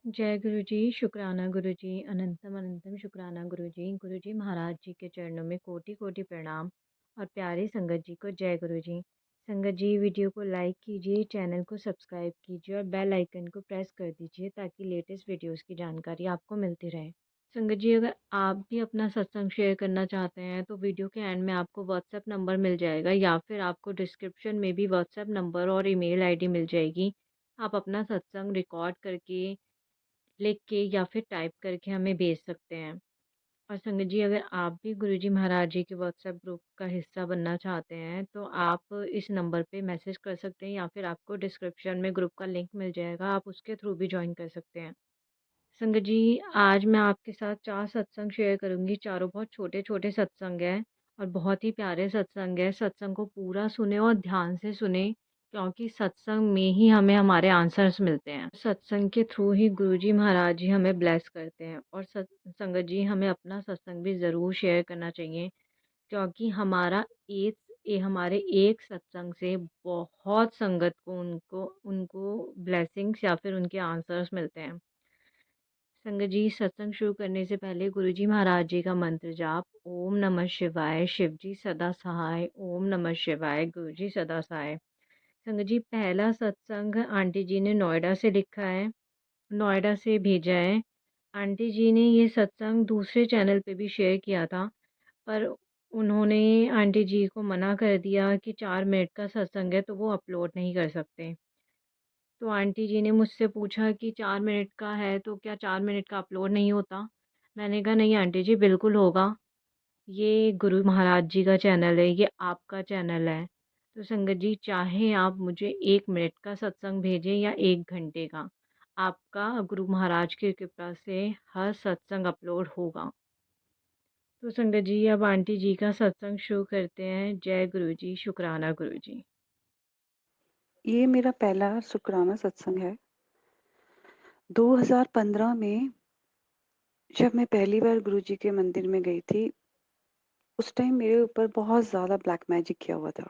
जय गुरु जी, शुक्राना गुरु जी, अनंतम अनंतम शुक्राना गुरु जी। गुरु जी महाराज जी के चरणों में कोटि-कोटि प्रणाम और प्यारी संगत जी को जय गुरु जी। संगत जी वीडियो को लाइक कीजिए, चैनल को सब्सक्राइब कीजिए और बेल आइकन को प्रेस कर दीजिए ताकि लेटेस्ट वीडियोस की जानकारी आपको मिलती रहे। संगत जी अगर आप भी अपना सत्संग शेयर करना चाहते हैं तो वीडियो के एंड में आपको व्हाट्सएप नंबर मिल जाएगा या फिर आपको डिस्क्रिप्शन में भी व्हाट्सएप नंबर और ईमेल आईडी मिल जाएगी। आप अपना सत्संग रिकॉर्ड करके लिख के या फिर टाइप करके हमें भेज सकते हैं। और संगत जी अगर आप भी गुरुजी महाराज जी के व्हाट्सएप ग्रुप का हिस्सा बनना चाहते हैं तो आप इस नंबर पे मैसेज कर सकते हैं या फिर आपको डिस्क्रिप्शन में ग्रुप का लिंक मिल जाएगा, आप उसके थ्रू भी जॉइन कर सकते हैं। संगत जी आज मैं आपके साथ 4 सत्संग शेयर करूँगी, चारों बहुत छोटे-छोटे सत्संग हैं और बहुत ही प्यारे सत्संग हैं। सत्संग को पूरा सुनें और ध्यान से सुनें क्योंकि सत्संग में ही हमें हमारे आंसर्स मिलते हैं। सत्संग के थ्रू ही गुरुजी महाराज जी हमें ब्लेस करते हैं और संगत जी हमें अपना सत्संग भी ज़रूर शेयर करना चाहिए क्योंकि हमारे एक सत्संग से बहुत संगत को उनको उनको ब्लेसिंग्स या फिर उनके आंसर्स मिलते हैं। संगत जी सत्संग शुरू करने से पहले गुरुजी महाराज जी का मंत्र जाप ओम नमः शिवाय शिव जी सदा सहाय ओम नमः शिवाय गुरु जी सदा सहाय। संगत जी पहला सत्संग आंटी जी ने नोएडा से लिखा है, नोएडा से भेजा है। आंटी जी ने ये सत्संग दूसरे चैनल पे भी शेयर किया था पर उन्होंने आंटी जी को मना कर दिया कि 4 मिनट का सत्संग है तो वो अपलोड नहीं कर सकते। तो आंटी जी ने मुझसे पूछा कि 4 मिनट का है तो क्या 4 मिनट का अपलोड नहीं होता? मैंने कहा नहीं आंटी जी बिल्कुल होगा। ये गुरु महाराज जी का चैनल है, ये आपका चैनल है। तो संगत जी चाहे आप मुझे 1 मिनट का सत्संग भेजें या 1 घंटे का, आपका गुरु महाराज की कृपा से हर सत्संग अपलोड होगा। तो संगत जी अब आंटी जी का सत्संग शुरू करते हैं। जय गुरु जी, शुक्राना गुरु जी। ये मेरा पहला शुक्राना सत्संग है। 2015 में जब मैं पहली बार गुरुजी के मंदिर में गई थी, उस टाइम मेरे ऊपर बहुत ज़्यादा ब्लैक मैजिक किया हुआ था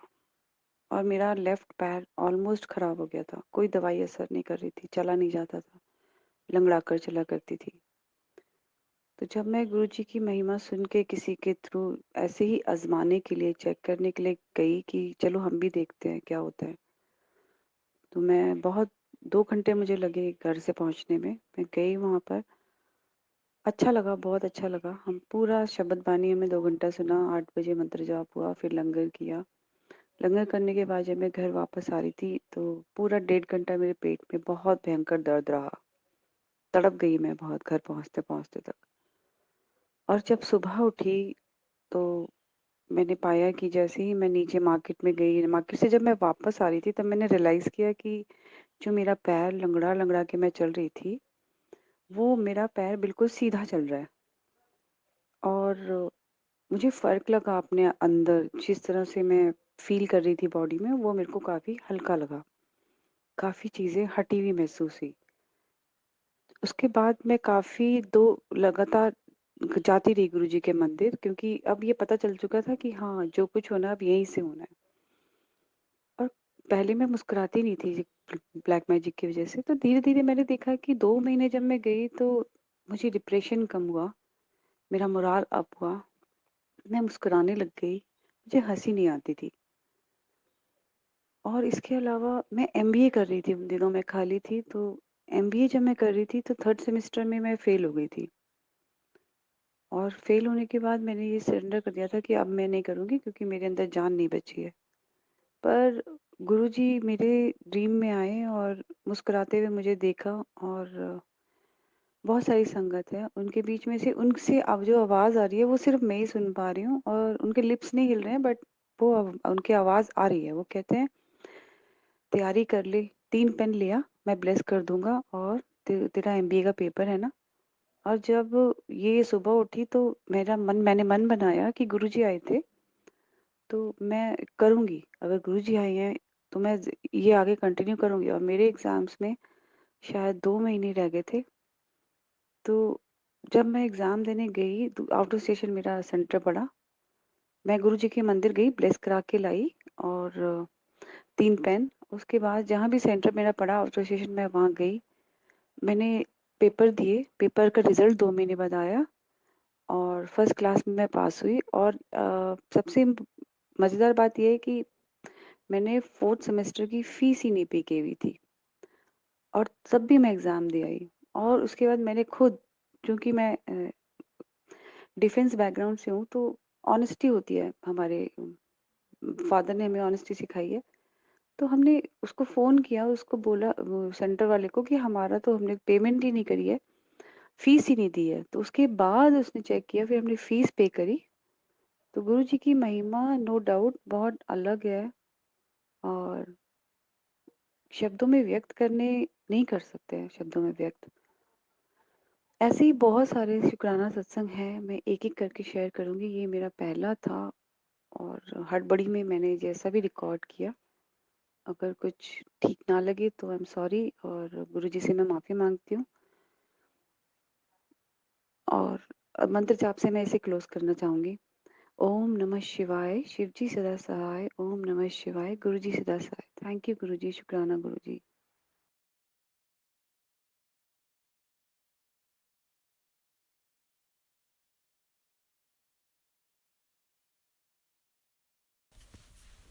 और मेरा लेफ्ट पैर ऑलमोस्ट खराब हो गया था। कोई दवाई असर नहीं कर रही थी, चला नहीं जाता था, लंगड़ा कर चला करती थी। तो जब मैं गुरुजी की महिमा सुन के किसी के थ्रू ऐसे ही आजमाने के लिए, चेक करने के लिए गई कि चलो हम भी देखते हैं क्या होता है। तो मैं बहुत 2 घंटे मुझे लगे घर से पहुंचने में। मैं गई वहां पर, अच्छा लगा, बहुत अच्छा लगा। हम पूरा शब्द बानी हमने 2 घंटा सुना, 8 बजे मंत्र जाप हुआ, फिर लंगर किया। लंगर करने के बाद जब मैं घर वापस आ रही थी, तो पूरा 1.5 घंटा मेरे पेट में बहुत भयंकर दर्द रहा। तड़प गई मैं बहुत घर पहुँचते-पहुँचते तक। और जब सुबह उठी, तो मैंने पाया कि जैसे ही मैं नीचे मार्केट में गई, मार्केट से जब मैं वापस आ रही थी, तब मैंने रियलाइज़ किया कि जो मेरा पैर लंगड़ा-लंगड़ा के मैं चल रही थी, वो मेरा पैर बिल्कुल सीधा चल रहा है। और मुझे फ़र्क लगा अपने अंदर, जिस तरह से मैं फ़ील कर रही थी बॉडी में, वो मेरे को काफ़ी हल्का लगा। काफ़ी चीज़ें हटी हुई महसूस हुई। उसके बाद मैं काफ़ी 2 लगातार जाती रही गुरुजी के मंदिर, क्योंकि अब ये पता चल चुका था कि हाँ, जो कुछ होना है अब यहीं से होना है। और पहले मैं मुस्कुराती नहीं थी ब्लैक मैजिक की वज़ह से, तो धीरे-धीरे मैंने देखा कि 2 महीने जब मैं गई, तो मुझे डिप्रेशन कम हुआ, मेरा मोराल अप हुआ, मैं मुस्कुराने लग गई, मुझे हँसी नहीं आती थी। और इसके अलावा मैं एमबीए कर रही थी, उन दिनों मैं खाली थी, तो एमबीए जब मैं कर रही थी तो 3rd सेमेस्टर में मैं फेल हो गई थी। और फेल होने के बाद मैंने ये सरेंडर कर दिया था कि अब मैं नहीं करूँगी, क्योंकि मेरे अंदर जान नहीं बची है। पर गुरुजी मेरे ड्रीम में आए और मुस्कुराते हुए मुझे देखा, और बहुत सारी संगत है, उनके बीच में से उनसे अब जो आवाज़ आ रही है वो सिर्फ़ मैं ही सुन पा रही हूँ, और उनके लिप्स नहीं हिल रहे हैं, बट वो उनकी आवाज़ आ रही है। वो कहते हैं, तैयारी कर ले, 3 पेन लिया, मैं ब्लेस कर दूँगा, और तेरा एमबीए का पेपर है ना? और जब ये सुबह उठी, तो मैंने मन बनाया कि गुरुजी आए थे, तो मैं करूँगी। अगर गुरुजी आए हैं, तो मैं ये आगे कंटिन्यू करूँगी। और मेरे एग्ज़ाम्स में शायद 2 महीने रह गए थे। तो जब मैं एग्ज़ाम देने गई, तो आउट ऑफ स्टेशन मेरा सेंटर पड़ा। मैं गुरुजी के मंदिर गई, ब्लेस करा के लाई, और 3 पेन। उसके बाद जहाँ भी सेंटर मेरा पड़ा आउट ऑफ स्टेशन, मैं वहाँ गई। मैंने पेपर दिए, पेपर का रिजल्ट 2 महीने बाद आया और फर्स्ट क्लास में मैं पास हुई। और सबसे मज़ेदार बात ये है कि मैंने 4th सेमेस्टर की फीस ही नहीं पे की हुई थी और तब भी मैं एग्ज़ाम दे आई। और उसके बाद मैंने खुद, क्योंकि मैं डिफेंस बैकग्राउंड से हूँ, तो ऑनेस्टी होती है, हमारे फादर ने हमें ऑनेस्टी सिखाई है। तो हमने उसको फ़ोन किया, उसको बोला, वो सेंटर वाले को, कि हमारा तो हमने पेमेंट ही नहीं करी है, फीस ही नहीं दी है। तो उसके बाद उसने चेक किया, फिर हमने फीस पे करी। तो गुरुजी की महिमा नो डाउट बहुत अलग है और शब्दों में व्यक्त करने नहीं कर सकते हैं, शब्दों में व्यक्त। ऐसे ही बहुत सारे शुक्राना सत्संग हैं, मैं एक-एक करके शेयर करूँगी। ये मेरा पहला था और हड़बड़ी में मैंने जैसा भी रिकॉर्ड किया। अगर कुछ ठीक ना लगे तो आई एम सॉरी और गुरुजी से मैं माफ़ी माँगती हूँ। और मंत्र जाप से मैं इसे क्लोज़ करना चाहूँगी। ओम नमः शिवाय, शिव जी सदा सहाय। ओम नमः शिवाय, गुरु जी सदा सहाय। थैंक यू गुरु जी, शुक्राना गुरु जी।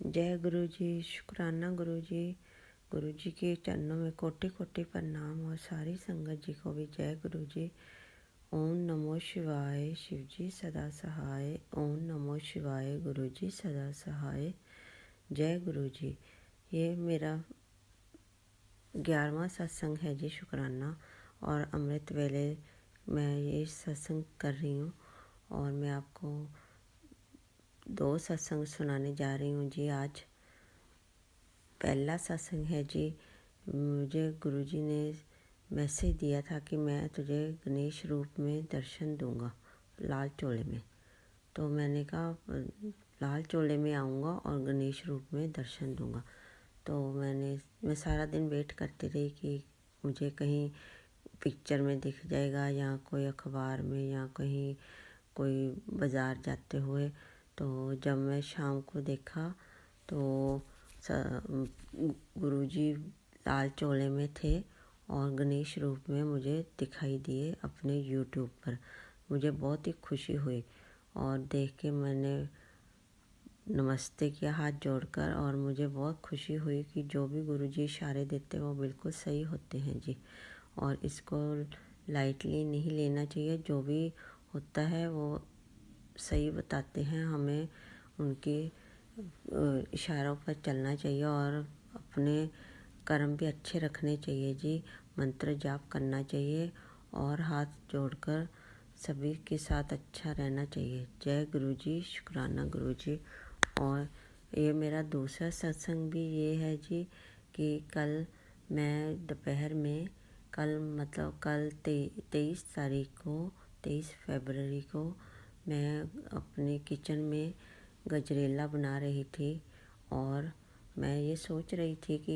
जय गुरु जी, शुक्राना गुरु जी के चरणों में कोटि कोटि प्रणाम और सारी संगत जी को भी जय गुरु जी। ओम नमो शिवाय, शिव जी सदा सहाय। ओम नमो शिवाय, गुरु जी सदा सहाय। जय गुरु जी। ये मेरा 11वां सत्संग है जी, शुक्राना। और अमृत वेले मैं ये सत्संग कर रही हूँ और मैं आपको 2 सत्संग सुनाने जा रही हूँ जी आज। पहला सत्संग है जी, मुझे गुरुजी ने मैसेज दिया था कि मैं तुझे गणेश रूप में दर्शन दूंगा, लाल चोले में। तो मैंने कहा लाल चोले में आऊँगा और गणेश रूप में दर्शन दूंगा। तो मैं सारा दिन वेट करती रही कि मुझे कहीं पिक्चर में दिख जाएगा या कोई अखबार में या कहीं कोई बाज़ार जाते हुए। तो जब मैं शाम को देखा तो गुरुजी लाल चोले में थे और गणेश रूप में मुझे दिखाई दिए अपने यूट्यूब पर। मुझे बहुत ही खुशी हुई और देख के मैंने नमस्ते किया हाथ जोड़कर। और मुझे बहुत खुशी हुई कि जो भी गुरुजी इशारे देते हैं वो बिल्कुल सही होते हैं जी। और इसको लाइटली नहीं लेना चाहिए, जो भी होता है वो सही बताते हैं। हमें उनके इशारों पर चलना चाहिए और अपने कर्म भी अच्छे रखने चाहिए जी। मंत्र जाप करना चाहिए और हाथ जोड़कर सभी के साथ अच्छा रहना चाहिए। जय गुरु जी, शुक्राना गुरु जी। और ये मेरा दूसरा सत्संग भी ये है जी कि कल मैं दोपहर में, कल 23 तारीख को, 23 फरवरी को मैं अपने किचन में गजरेला बना रही थी और मैं ये सोच रही थी कि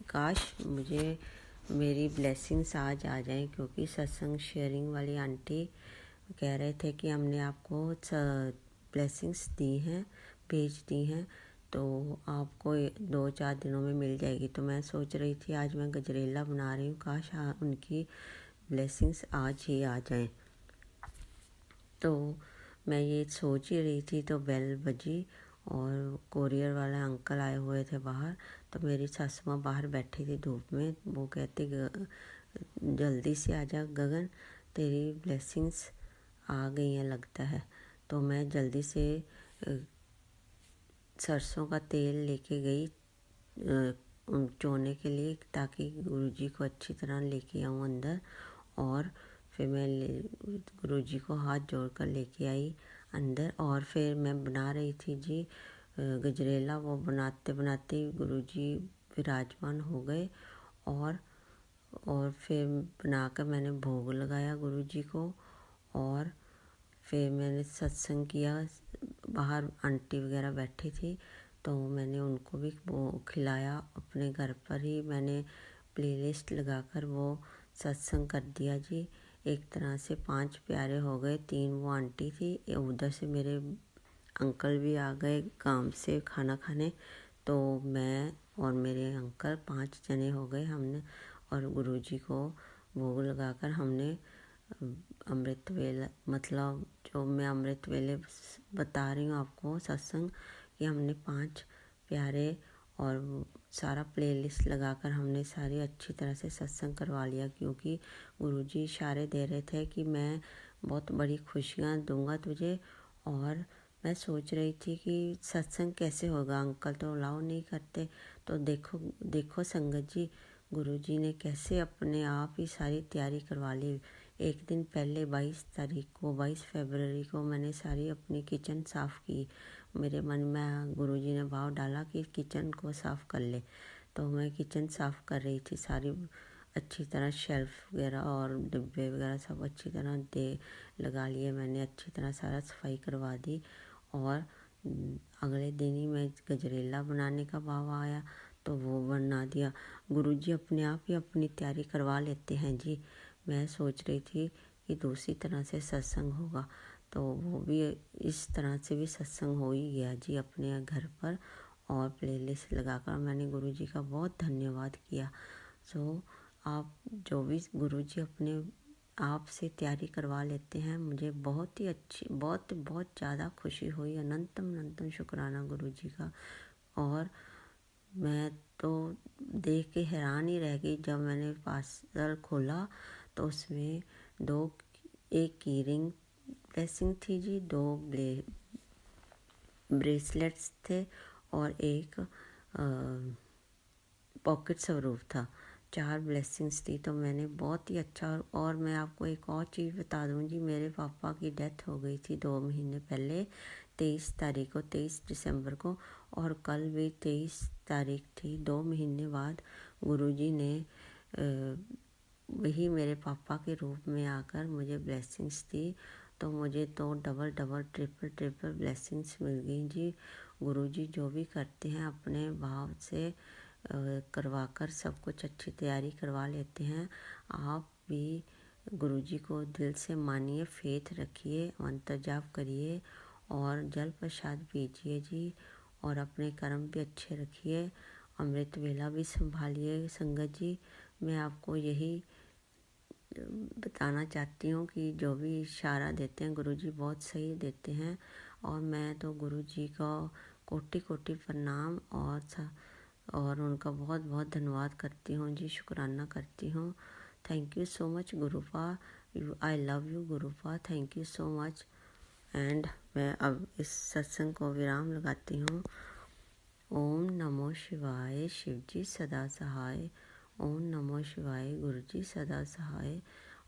काश मुझे मेरी ब्लेसिंग्स आज आ जाएं, क्योंकि सत्संग शेयरिंग वाली आंटी कह रहे थे कि हमने आपको ब्लेसिंग्स दी हैं, भेज दी हैं, तो आपको 2-4 दिनों में मिल जाएगी। तो मैं सोच रही थी आज मैं गजरेला बना रही हूँ, काश उनकी ब्लेसिंग्स आज ही आ जाएं। तो मैं ये सोच ही रही थी तो बेल बजी और कोरियर वाले अंकल आए हुए थे बाहर। तो मेरी सासू माँ बाहर बैठी थी धूप में। वो कहती जल्दी से आजा गगन, तेरी ब्लेसिंग्स आ गई हैं लगता है। तो मैं जल्दी से सरसों का तेल लेके गई चोने के लिए, ताकि गुरुजी को अच्छी तरह लेके आऊँ अंदर। और फिर मैं गुरुजी को हाथ जोड़कर लेके आई अंदर। और फिर मैं बना रही थी जी गजरेला। वो बनाते बनाते गुरुजी विराजमान हो गए और फिर बनाकर मैंने भोग लगाया गुरुजी को। और फिर मैंने सत्संग किया। बाहर आंटी वगैरह बैठी थी तो मैंने उनको भी वो खिलाया। अपने घर पर ही मैंने प्लेलिस्ट लगाकर वो सत्संग कर दिया जी। एक तरह से 5 प्यारे हो गए। 3 वो आंटी थी, उधर से मेरे अंकल भी आ गए काम से खाना खाने। तो मैं और मेरे अंकल 5 जने हो गए हमने। और गुरुजी को भोग लगाकर हमने अमृत वेला, मतलब जो मैं अमृत वेले बता रही हूँ आपको सत्संग, कि हमने 5 प्यारे और सारा प्लेलिस्ट लगाकर हमने सारी अच्छी तरह से सत्संग करवा लिया, क्योंकि गुरुजी इशारे दे रहे थे कि मैं बहुत बड़ी खुशियाँ दूंगा तुझे। और मैं सोच रही थी कि सत्संग कैसे होगा, अंकल तो अलाउ नहीं करते। तो देखो संगत जी, गुरुजी ने कैसे अपने आप ही सारी तैयारी करवा ली। एक दिन पहले 22 फरवरी को मैंने सारी अपनी किचन साफ़ की। मेरे मन में गुरुजी ने भाव डाला कि किचन को साफ़ कर ले, तो मैं किचन साफ़ कर रही थी। सारी अच्छी तरह शेल्फ वगैरह और डिब्बे वगैरह सब अच्छी तरह लगा लिए मैंने, अच्छी तरह सारा सफाई करवा दी। और अगले दिन ही मैं गजरेला बनाने का भाव आया तो वो बना दिया। गुरुजी अपने आप ही अपनी तैयारी करवा लेते हैं जी। मैं सोच रही थी कि दूसरी तरह से सत्संग होगा, तो वो भी इस तरह से भी सत्संग हो ही गया जी अपने घर पर। और प्लेलिस्ट लगाकर मैंने गुरुजी का बहुत धन्यवाद किया। सो आप जो भी गुरुजी अपने आप से तैयारी करवा लेते हैं, मुझे बहुत ही अच्छी, बहुत बहुत ज़्यादा खुशी हुई। अनंतम अनंतम शुक्राना गुरुजी का। और मैं तो देख के हैरान ही रह गई जब मैंने पार्सल खोला, तो उसमें एक की रिंग ब्लेसिंग थी जी, 2 ब्रेसलेट्स थे और एक पॉकेट स्वरूप था। 4 ब्लेसिंग्स थी। तो मैंने बहुत ही अच्छा। और मैं आपको एक और चीज़ बता दूं जी, मेरे पापा की डेथ हो गई थी 2 महीने पहले, 23 दिसंबर को। और कल भी 23 तारीख थी। 2 महीने बाद गुरुजी ने वही मेरे पापा के रूप में आकर मुझे ब्लेसिंग्स दी। तो मुझे तो डबल ट्रिपल ब्लेसिंग्स मिल गई जी। गुरुजी जो भी करते हैं अपने भाव से करवाकर सब कुछ अच्छी तैयारी करवा लेते हैं। आप भी गुरुजी को दिल से मानिए, फेथ रखिए, मंत्र जाप करिए और जल प्रसाद पीजिए जी। और अपने कर्म भी अच्छे रखिए, अमृत वेला भी संभालिए संगत जी। मैं आपको यही बताना चाहती हूँ कि जो भी इशारा देते हैं गुरुजी बहुत सही देते हैं। और मैं तो गुरुजी का कोटि कोटि प्रणाम और उनका बहुत बहुत धन्यवाद करती हूँ जी, शुक्राना करती हूँ। Thank you so much गुरुपा, I love you गुरुपा, thank you so much. And मैं अब इस सत्संग को विराम लगाती हूँ। ओम नमो शिवाय, शिव जी सदा सहाय। ओम नमो शिवाय, गुरु जी सदा सहाय।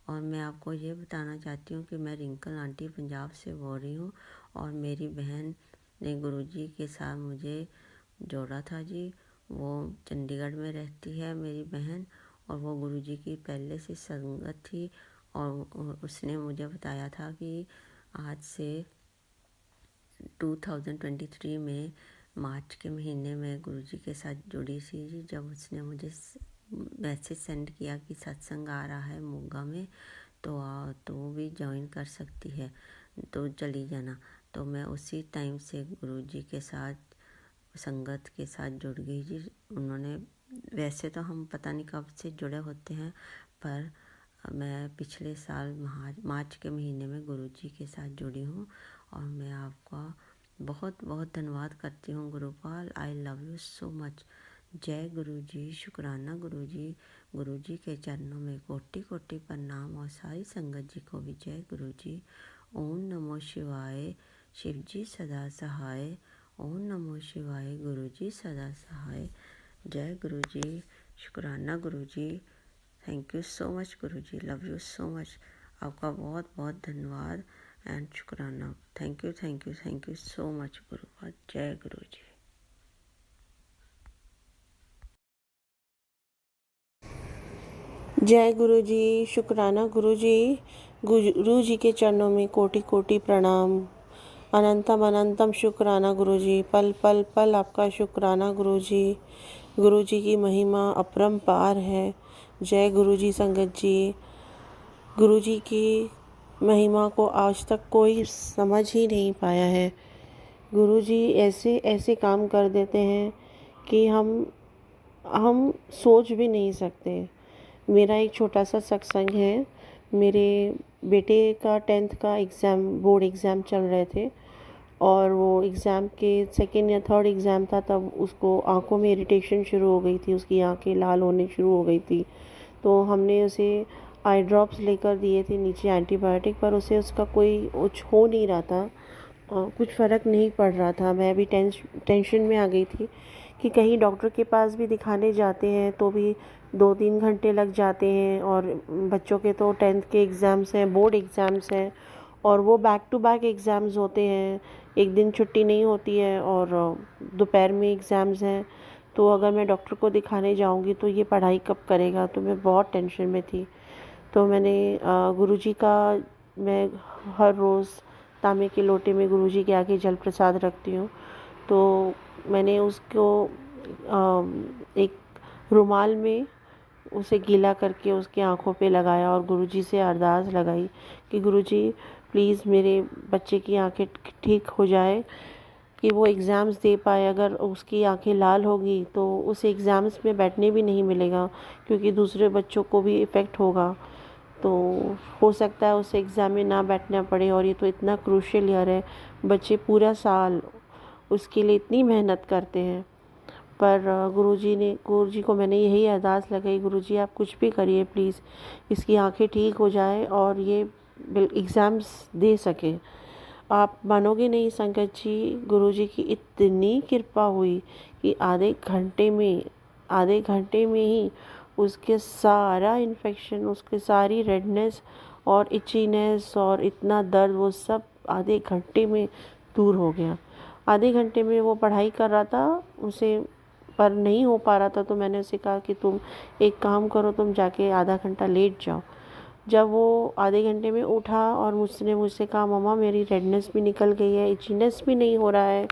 और मैं आपको ये बताना चाहती हूँ कि मैं रिंकल आंटी पंजाब से बोल रही हूँ। और मेरी बहन ने गुरुजी के साथ मुझे जोड़ा था जी। वो चंडीगढ़ में रहती है मेरी बहन, और वो गुरुजी की पहले से संगत थी। और उसने मुझे बताया था कि आज से 2023 में मार्च के महीने में गुरुजी के साथ जुड़ी थी जी। जब उसने मुझे मैसेज सेंड किया कि सत्संग आ रहा है मोगा में, तो भी ज्वाइन कर सकती है, तो चली जाना। तो मैं उसी टाइम से गुरुजी के साथ संगत के साथ जुड़ गई जी। उन्होंने, वैसे तो हम पता नहीं कब से जुड़े होते हैं, पर मैं पिछले साल मार्च के महीने में गुरुजी के साथ जुड़ी हूँ। और मैं आपका बहुत बहुत धन्यवाद करती हूँ Gurupal, I love you so much. जय गुरुजी, शुक्राना गुरुजी। गुरुजी के चरणों में कोटि कोटि प्रणाम और सारी संगत जी को भी जय गुरुजी। ओम नमो शिवाय, शिव जी सदा सहाय। ओम नमो शिवाय, गुरुजी सदा सहाय। जय गुरुजी, शुक्राना Guruji, thank you so much Guruji, love you so much. आपका बहुत बहुत धन्यवाद एंड शुक्राना। थैंक यू सो मच गुरुपाद। जय गुरुजी। जय गुरु जी, शुक्राना गुरु जी। गुरु जी के चरणों में कोटि कोटि प्रणाम, अनंतम अनंतम शुक्राना गुरु जी। पल पल पल आपका शुक्राना गुरु जी। गुरु जी की महिमा अपरंपार है। जय गुरु जी संगत जी। गुरु जी की महिमा को आज तक कोई समझ ही नहीं पाया है। गुरु जी ऐसे ऐसे काम कर देते हैं कि हम सोच भी नहीं सकते। मेरा एक छोटा सा सत्संग है। मेरे बेटे का 10th का एग्ज़ाम, बोर्ड एग्ज़ाम चल रहे थे और वो एग्ज़ाम के सेकेंड या थर्ड एग्ज़ाम था, तब उसको आँखों में इरिटेशन शुरू हो गई थी, उसकी आँखें लाल होने शुरू हो गई थी। तो हमने उसे आई ड्रॉप्स लेकर दिए थे, नीचे एंटीबायोटिक, पर उसे उसका कोई कुछ हो नहीं रहा था, कुछ फ़र्क नहीं पड़ रहा था। मैं भी टेंशन में आ गई थी कि कहीं डॉक्टर के पास भी दिखाने जाते हैं तो भी 2-3 घंटे लग जाते हैं, और बच्चों के तो 10th के एग्ज़ाम्स हैं, बोर्ड एग्ज़ाम्स हैं, और वो बैक टू बैक एग्ज़ाम्स होते हैं। एक दिन छुट्टी नहीं होती है और दोपहर में एग्ज़ाम्स हैं। तो अगर मैं डॉक्टर को दिखाने जाऊंगी तो ये पढ़ाई कब करेगा, तो मैं बहुत टेंशन में थी। तो मैंने गुरुजी का, मैं हर रोज़ तांबे के लोटे में गुरुजी के आगे जल प्रसाद रखती हूँ। तो मैंने उसको एक रुमाल में उसे गीला करके उसकी आँखों पे लगाया और गुरुजी से अरदास लगाई कि गुरुजी प्लीज़ मेरे बच्चे की आँखें ठीक हो जाए, कि वो एग्ज़ाम्स दे पाए। अगर उसकी आँखें लाल होगी तो उसे एग्ज़ाम्स में बैठने भी नहीं मिलेगा, क्योंकि दूसरे बच्चों को भी इफ़ेक्ट होगा। तो हो सकता है उसे एग्ज़ाम में ना बैठना पड़े, और ये तो इतना क्रूशियल ईयर है, बच्चे पूरा साल उसके लिए इतनी मेहनत करते हैं। पर गुरुजी को मैंने यही अरदास लगाई, गुरुजी आप कुछ भी करिए प्लीज़, इसकी आंखें ठीक हो जाए और ये एग्ज़ाम्स दे सके। आप मानोगे नहीं संगत जी, गुरुजी की इतनी कृपा हुई कि आधे घंटे में ही उसके सारा इन्फेक्शन, उसके सारी रेडनेस और इचीनेस और इतना दर्द, वो सब आधे घंटे में दूर हो गया। आधे घंटे में वो पढ़ाई कर रहा था, उसे पर नहीं हो पा रहा था। तो मैंने उसे कहा कि तुम एक काम करो, तुम जाके आधा घंटा लेट जाओ। जब वो आधे घंटे में उठा और मुझसे कहा, मम्मा मेरी रेडनेस भी निकल गई है, इचीनेस भी नहीं हो रहा है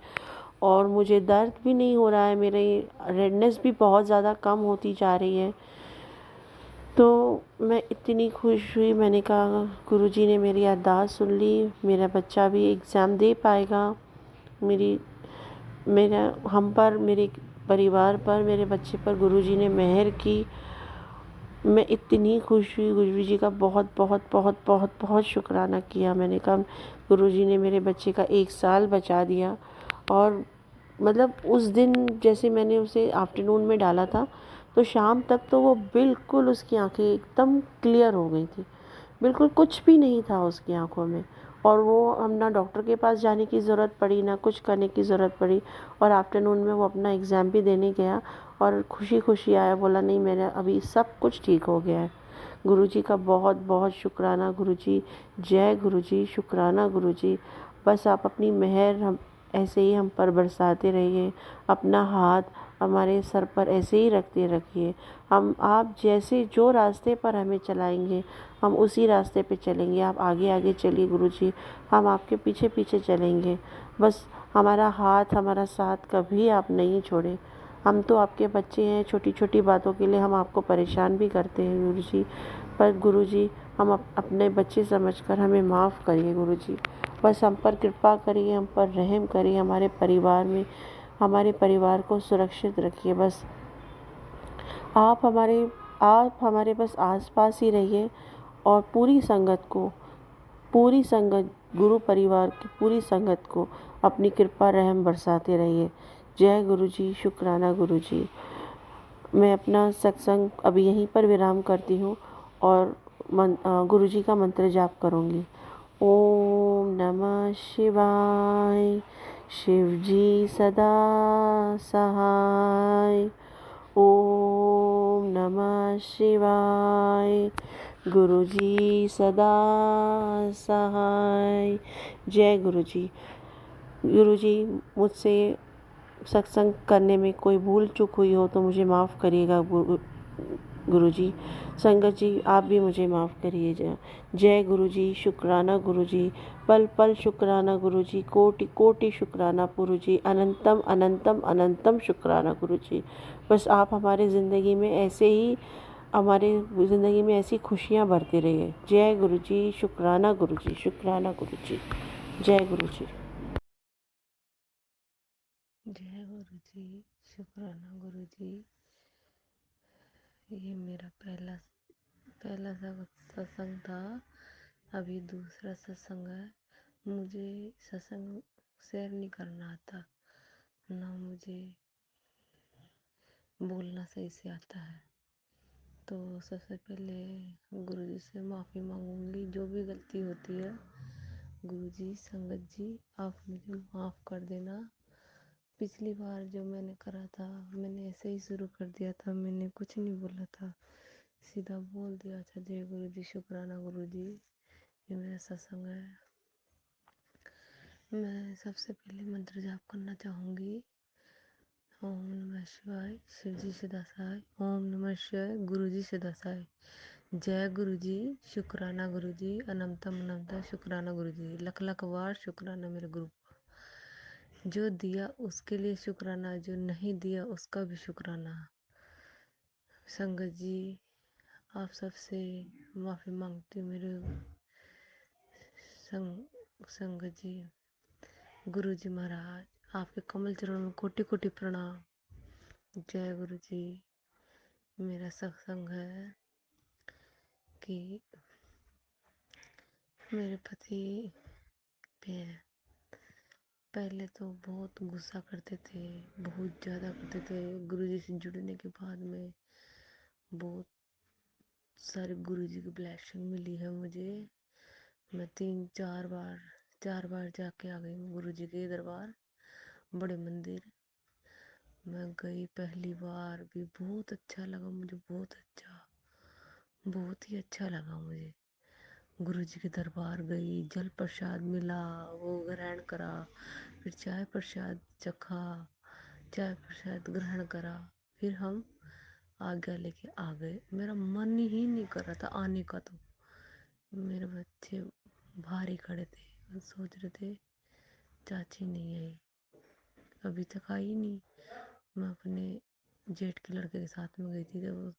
और मुझे दर्द भी नहीं हो रहा है, मेरी रेडनेस भी बहुत ज़्यादा कम होती जा रही है। तो मैं इतनी खुश हुई, मैंने कहा गुरुजी ने मेरी अरदास सुन ली, मेरा बच्चा भी एग्ज़ाम दे पाएगा। मेरी मेरा हम पर, मेरे परिवार पर, मेरे बच्चे पर गुरुजी ने मेहर की। मैं इतनी खुश हुई, गुरुजी का बहुत बहुत बहुत बहुत बहुत शुक्राना किया। मैंने कहा गुरुजी ने मेरे बच्चे का 1 साल बचा दिया। और मतलब उस दिन जैसे मैंने उसे आफ्टरनून में डाला था, तो शाम तक तो वो बिल्कुल, उसकी आंखें एकदम क्लियर हो गई थी, बिल्कुल कुछ भी नहीं था उसकी आंखों में। और वो हम ना डॉक्टर के पास जाने की ज़रूरत पड़ी, ना कुछ करने की ज़रूरत पड़ी। और आफ्टरनून में वो अपना एग्ज़ाम भी देने गया और खुशी खुशी आया, बोला नहीं मेरा अभी सब कुछ ठीक हो गया है। गुरुजी का बहुत बहुत शुक्राना गुरुजी, जय गुरुजी, शुक्राना गुरुजी। बस आप अपनी मेहर हम ऐसे ही हम पर बरसाते रहिए, अपना हाथ हमारे सर पर ऐसे ही रखते रखिए। हम, आप जैसे जो रास्ते पर हमें चलाएंगे हम उसी रास्ते पे चलेंगे। आप आगे आगे चलिए गुरुजी, हम आपके पीछे पीछे चलेंगे। बस हमारा हाथ, हमारा साथ कभी आप नहीं छोड़ें। हम तो आपके बच्चे हैं, छोटी छोटी बातों के लिए हम आपको परेशान भी करते हैं गुरुजी, पर गुरुजी हम अपने बच्चे समझकर हमें माफ़ करिए गुरुजी। बस हम पर कृपा करिए, हम पर रहम करिए, हमारे परिवार में, हमारे परिवार को सुरक्षित रखिए। बस आप हमारे बस आसपास ही रहिए, और पूरी संगत, गुरु परिवार की पूरी संगत को अपनी कृपा रहम बरसाते रहिए। जय गुरुजी, शुक्राना गुरुजी। मैं अपना सत्संग अभी यहीं पर विराम करती हूँ और गुरुजी का मंत्र जाप करूँगी। ओम नमः शिवाय। शिवजी सदा सहाय। ओम नमः शिवाय। गुरुजी सदा सहाय। जय गुरुजी। गुरुजी, मुझसे सत्संग करने में कोई भूल चूक हुई हो तो मुझे माफ़ करिएगा गुरुजी। संगत जी आप भी मुझे माफ़ करिए। जय गुरुजी, शुक्राना गुरुजी, पल पल शुक्राना गुरुजी, कोटि कोटि शुक्राना गुरुजी, अनंतम अनंतम अनंतम शुक्राना गुरुजी। बस आप हमारे ज़िंदगी में ऐसी खुशियाँ भरते रहिए। जय गुरुजी, शुक्राना गुरुजी, शुक्राना गुरुजी। जय गुरुजी। जय गुरु जी, शुक्राना गुरु जी। ये मेरा पहला पहला सत्संग था, अभी दूसरा सत्संग है। मुझे सत्संग शेयर नहीं करना आता, ना मुझे बोलना सही से आता है। तो सबसे पहले गुरुजी से माफ़ी मांगूंगी, जो भी गलती होती है गुरुजी, संगत जी आप मुझे माफ़ कर देना। पिछली बार जो मैंने करा था, मैंने ऐसे ही शुरू कर दिया था, मैंने कुछ नहीं बोला था, सीधा बोल दिया था जय गुरुजी, शुक्राना गुरुजी, ये मेरा सत्संग है। मैं सबसे पहले मंत्र जाप करना चाहूँगी। ओम नमः शिवाय, शिव जी से दसाय। ओम नमः शिवाय, गुरु जी से दसाय। जय गुरु जी, शुक्राना गुरु जी, अनंतम अनंता शुक्राना गुरु जी, लख लख बार शुक्राना मेरे गुरु। जो दिया उसके लिए शुक्राना, जो नहीं दिया उसका भी शुक्राना। संगत जी, आप सबसे माफ़ी मांगती हूँ मेरे संगत जी। गुरु जी महाराज, आपके कमल चरणों में कोटि कोटि प्रणाम। जय गुरु जी। मेरा सत्संग है कि मेरे पति पे पहले तो बहुत गुस्सा करते थे, बहुत ज़्यादा करते थे। गुरुजी से जुड़ने के बाद में बहुत सारे गुरुजी की ब्लेसिंग मिली है मुझे। मैं चार बार जाके आ गई हूँ गुरुजी के दरबार, बड़े मंदिर। मैं गई पहली बार भी, बहुत अच्छा लगा मुझे, बहुत अच्छा, बहुत ही अच्छा लगा मुझे। गुरु जी के दरबार गई, जल प्रसाद मिला, वो ग्रहण करा, फिर चाय प्रसाद चखा, चाय प्रसाद ग्रहण करा, फिर हम आज्ञा लेके आ गए। मेरा मन ही नहीं कर रहा था आने का। तो मेरे बच्चे बाहर ही खड़े थे, वो सोच रहे थे चाची नहीं आई, अभी तक आई नहीं। मैं अपने जेठ के लड़के के साथ में गई थी, तो वो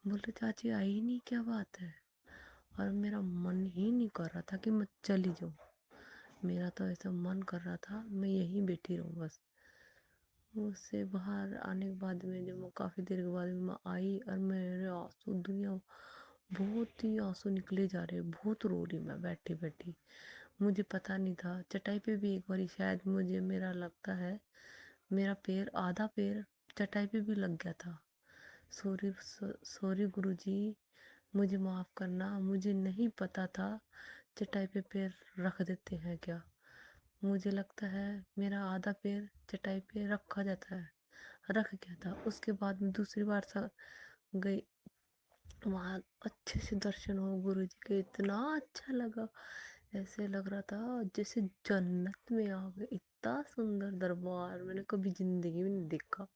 बोले चाची आई नहीं, क्या बात है। और मेरा मन ही नहीं कर रहा था कि मैं चली जाऊँ। मेरा तो ऐसा मन कर रहा था मैं यहीं बैठी रहूँ बस। उससे बाहर आने के बाद में, जब मैं काफ़ी देर के बाद में मैं आई, और मेरे आंसू दुनिया, बहुत ही आंसू निकले जा रहे, बहुत रो रही मैं बैठी बैठी। मुझे पता नहीं था, चटाई पे भी एक बारी शायद मुझे, मेरा लगता है मेरा पैर, आधा पैर चटाई पे भी लग गया था। सॉरी सॉरी गुरुजी, मुझे माफ़ करना, मुझे नहीं पता था चटाई पे पैर रख देते हैं क्या। मुझे लगता है मेरा आधा पैर चटाई पे रखा जाता है, रख गया था। उसके बाद में दूसरी बार गई, वहाँ अच्छे से दर्शन हो गुरु जी के, इतना अच्छा लगा, ऐसे लग रहा था जैसे जन्नत में आ गए। इतना सुंदर दरबार मैंने कभी जिंदगी में नहीं देखा।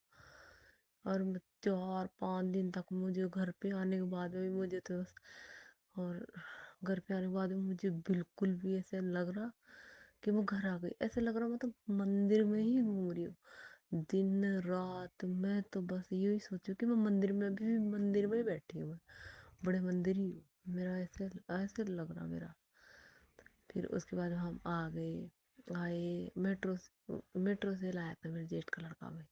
और 4-5 दिन तक मुझे घर पे आने के बाद में मुझे तो और घर पे आने के बाद में मुझे बिल्कुल भी ऐसे लग रहा कि मैं घर आ गई, ऐसे लग रहा मतलब मंदिर में ही घूम रही हूँ दिन रात। मैं तो बस यही सोचू कि मैं मंदिर में भी, मंदिर में ही बैठी हूँ, बड़े मंदिर ही हूँ। मेरा ऐसे ऐसे लग रहा मेरा। फिर उसके बाद हम आ गए, आए मेट्रो से लाया था मेरे जेठ का लड़का में।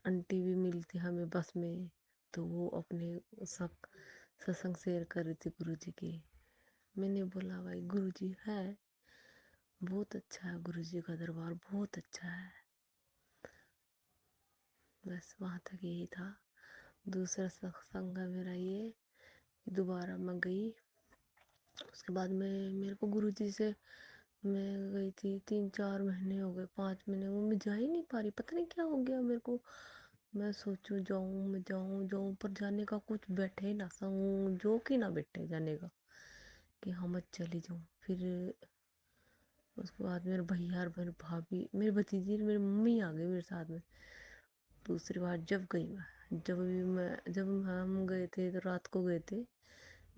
आंटी भी मिली थी हमें बस में, तो वो अपने सब सत्संग शेयर कर रही थी गुरु जी की। मैंने बोला भाई गुरु जी है, बहुत अच्छा है गुरु जी का दरबार, बहुत अच्छा है। बस वहाँ तक यही था। दूसरा सत्संग है मेरा ये, दोबारा मैं गई। उसके बाद में मेरे को गुरु जी से, मैं गई थी 3-4 महीने हो गए, 5 महीने, वो मैं जा ही नहीं पा रही, पता नहीं क्या हो गया मेरे को। मैं सोचूं जाऊं, मैं जाऊं जाऊं, पर जाने का कुछ बैठे ना संग, जो कि ना बैठे जाने का, कि हाँ मैं चली जाऊं। फिर उसके बाद मेरे भैया और मेरे भाभी, मेरी भतीजी और मेरी मम्मी आ गई मेरे साथ में। दूसरी बार जब गई मैं, जब हम गए थे तो रात को गए थे,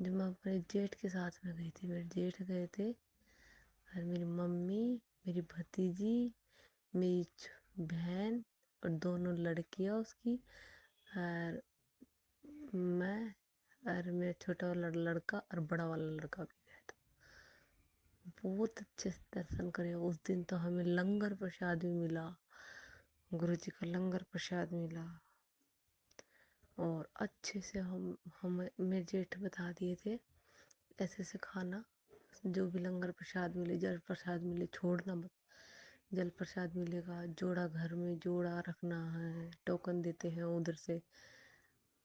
जब मैं अपने जेठ के साथ में गई थी, मेरे जेठ गए थे और मेरी मम्मी, मेरी भतीजी, मेरी बहन और दोनों लड़कियां उसकी, और मैं, और मेरा छोटा वाला लड़का और बड़ा वाला लड़का भी गया था। बहुत अच्छे से दर्शन करे। उस दिन तो हमें लंगर प्रसाद भी मिला, गुरु जी का लंगर प्रसाद मिला। और अच्छे से हम मेरे जेठ बता दिए थे ऐसे ऐसे खाना, जो भी लंगर प्रसाद मिले, जल प्रसाद मिले, छोड़ना मत। जल प्रसाद मिलेगा, जोड़ा घर में जोड़ा रखना है, टोकन देते हैं उधर से।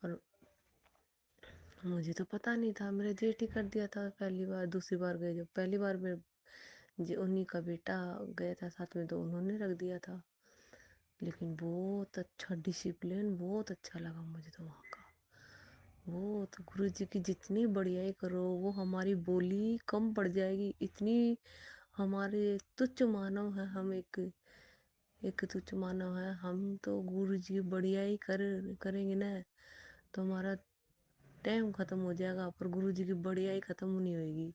और मुझे तो पता नहीं था, मेरा जेठ ही कर दिया था पहली बार। दूसरी बार गए जब, पहली बार मेरे उन्हीं का बेटा गया था साथ में, तो उन्होंने रख दिया था। लेकिन बहुत अच्छा डिसिप्लिन, बहुत अच्छा लगा मुझे तो वहाँ का। वो तो गुरु जी की जितनी बढ़ियाई करो वो हमारी बोली कम पड़ जाएगी। इतनी हमारे तुच्छ मानव है हम, एक तुच्छ मानव है हम, तो गुरु जी बढ़ियाई करेंगे ना तो हमारा टाइम खत्म हो जाएगा, पर गुरु जी की बढ़ियाई खत्म नहीं होगी।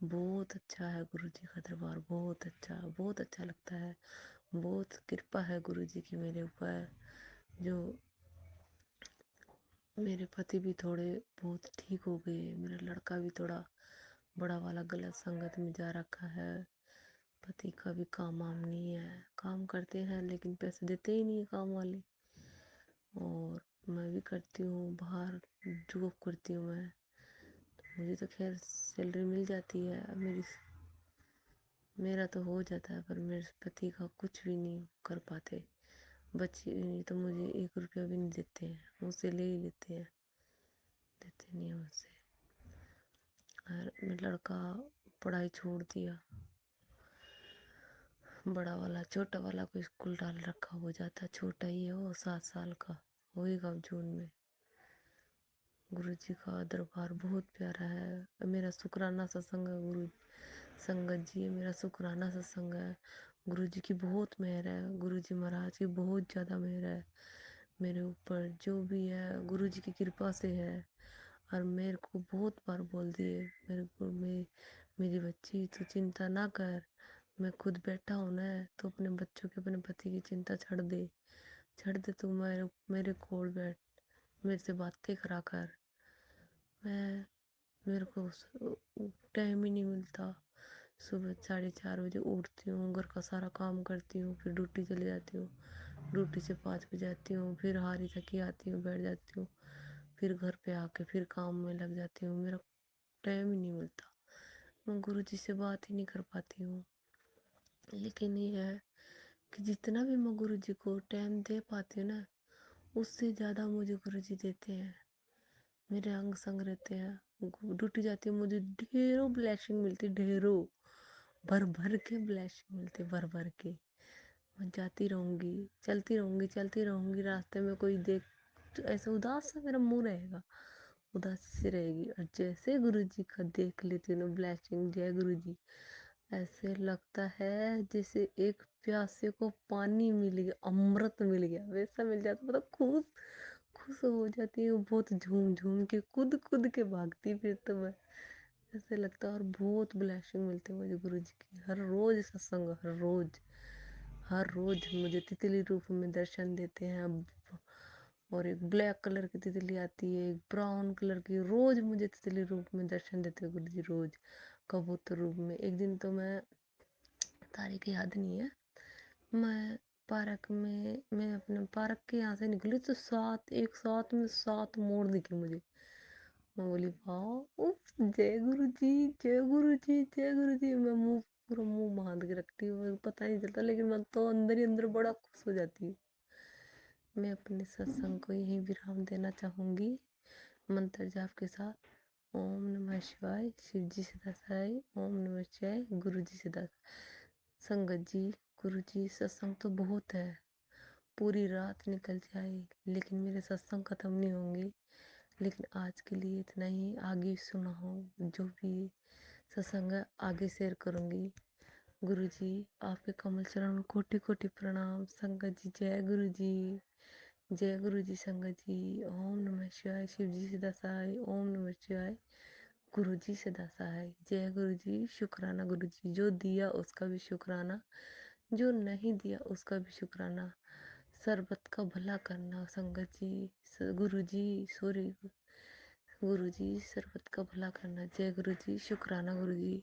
बहुत अच्छा है गुरु जी का दरबार, बहुत अच्छा लगता है। बहुत कृपा है गुरु जी की मेरे ऊपर। जो मेरे पति भी थोड़े बहुत ठीक हो गए, मेरा लड़का भी थोड़ा बड़ा वाला गलत संगत में जा रखा है। पति का भी काम वाम नहीं है, काम करते हैं लेकिन पैसे देते ही नहीं है काम वाले। और मैं भी करती हूँ बाहर, जॉब करती हूँ मैं, तो मुझे तो खैर सैलरी मिल जाती है। अब मेरा तो हो जाता है, पर मेरे पति का कुछ भी नहीं कर पाते। बच्चे तो मुझे 1 रुपया भी नहीं देते हैं, मुझसे ले ही लेते हैं, देते नहीं है मुझसे। और मेरा लड़का पढ़ाई छोड़ दिया, बड़ा वाला छोटा वाला को स्कूल डाल रखा, हो जाता छोटा ही है वो, 7 साल का होएगा अब जून में। गुरु जी का दरबार बहुत प्यारा है। मेरा शुक्राना सत्संग है, गुरु संगत जी मेरा शुक्राना सत्संग है। गुरु जी की बहुत मेहर है, गुरु जी महाराज की बहुत ज़्यादा मेहर है मेरे ऊपर। जो भी है गुरु जी की कृपा से है। और मेरे को बहुत बार बोल दिए मेरे को, मेरी बच्ची तू चिंता ना कर, मैं खुद बैठा हूँ ना, तो अपने बच्चों की, अपने पति की चिंता छड़ दे तू, मेरे कोल बैठ, मेरे से बातें करा कर। मेरे को टाइम ही नहीं मिलता। सुबह 4:30 बजे उठती हूँ, घर का सारा काम करती हूँ, फिर ड्यूटी चली जाती हूँ। ड्यूटी से 5 बजे आती हूँ, फिर हारी थकी आती हूँ, बैठ जाती हूँ, फिर घर पे आके फिर काम में लग जाती हूँ। मेरा टाइम ही नहीं मिलता, मैं गुरु जी से बात ही नहीं कर पाती हूँ। लेकिन ये है कि जितना भी मैं गुरु जी को टाइम दे पाती हूँ ना, उससे ज़्यादा मुझे गुरु जी देते हैं, मेरे अंग संग रहते हैं। ड्यूटी जाती हूँ, मुझे ढेरों ब्लेसिंग मिलती, ढेरों भर भर के ब्लेसिंग मिलते, भर भर के। मैं जाती रहूँगी, चलती रहूँगी, रास्ते में कोई देख तो ऐसा उदास सा मेरा मुंह रहेगा, उदासी सी रहेगी। और जैसे गुरु जी का देख लेती हूँ ना ब्लेसिंग, जय गुरु जी, ऐसे लगता है जैसे एक प्यासे को पानी मिल गया, अमृत मिल गया, वैसा मिल जाता। मतलब खुश खुश हो जाती हूँ, बहुत झूम झूम के, कूद कूद के भागती फिर तो मैं, ऐसे लगता है। और बहुत ब्लेसिंग मिलती है मुझे गुरु जी की, हर रोज सत्संग, हर रोज मुझे तितली रूप में दर्शन देते हैं। और एक ब्लैक कलर की तितली आती है, एक ब्राउन कलर की, रोज मुझे तितली रूप में दर्शन देते हैं गुरु जी, रोज कबूतर रूप में। एक दिन तो तारीख याद नहीं है, मैं पार्क में, मैं अपने पार्क के यहाँ से निकली तो एक साथ में 7 मोर दिखे मुझे। मैं बोली वाह, उफ, जय गुरु जी, जय गुरु जी, जय गुरु जी। मैं पूरा मुंह बांध के रखती हूँ, मेरे को पता नहीं चलता, लेकिन मैं तो अंदर ही अंदर बड़ा खुश हो जाती हूँ। मैं अपने सत्संग को यहीं विराम देना चाहूँगी मंत्र जाप के साथ। ओम नमः शिवाय, शिव जी सदा सहाय, ओम नमः शिवाय, गुरु जी सदा। संगत जी, गुरु जी, सत्संग तो बहुत है, पूरी रात निकल जाए लेकिन मेरे सत्संग खत्म नहीं होंगे। लेकिन आज के लिए इतना ही, आगे सुना हो जो भी सत्संग है आगे शेयर करूँगी। गुरु जी आपके कमल चरण में कोटि कोटि प्रणाम। संगत जी जय गुरु जी, जय गुरु जी। संगत जी ओम नमः शिवाय, शिव जी सदा सहाय, ओम नमः शिवाय, गुरु जी सदा सहाय, जय गुरु जी। शुक्राना गुरु जी, जो दिया उसका भी शुक्राना, जो नहीं दिया उसका भी शुक्राना। सरबत का भला करना संगत जी, गुरु जी, सॉरी गुरु जी, सरबत का भला करना, जय गुरु जी। शुक्राना गुरु जी।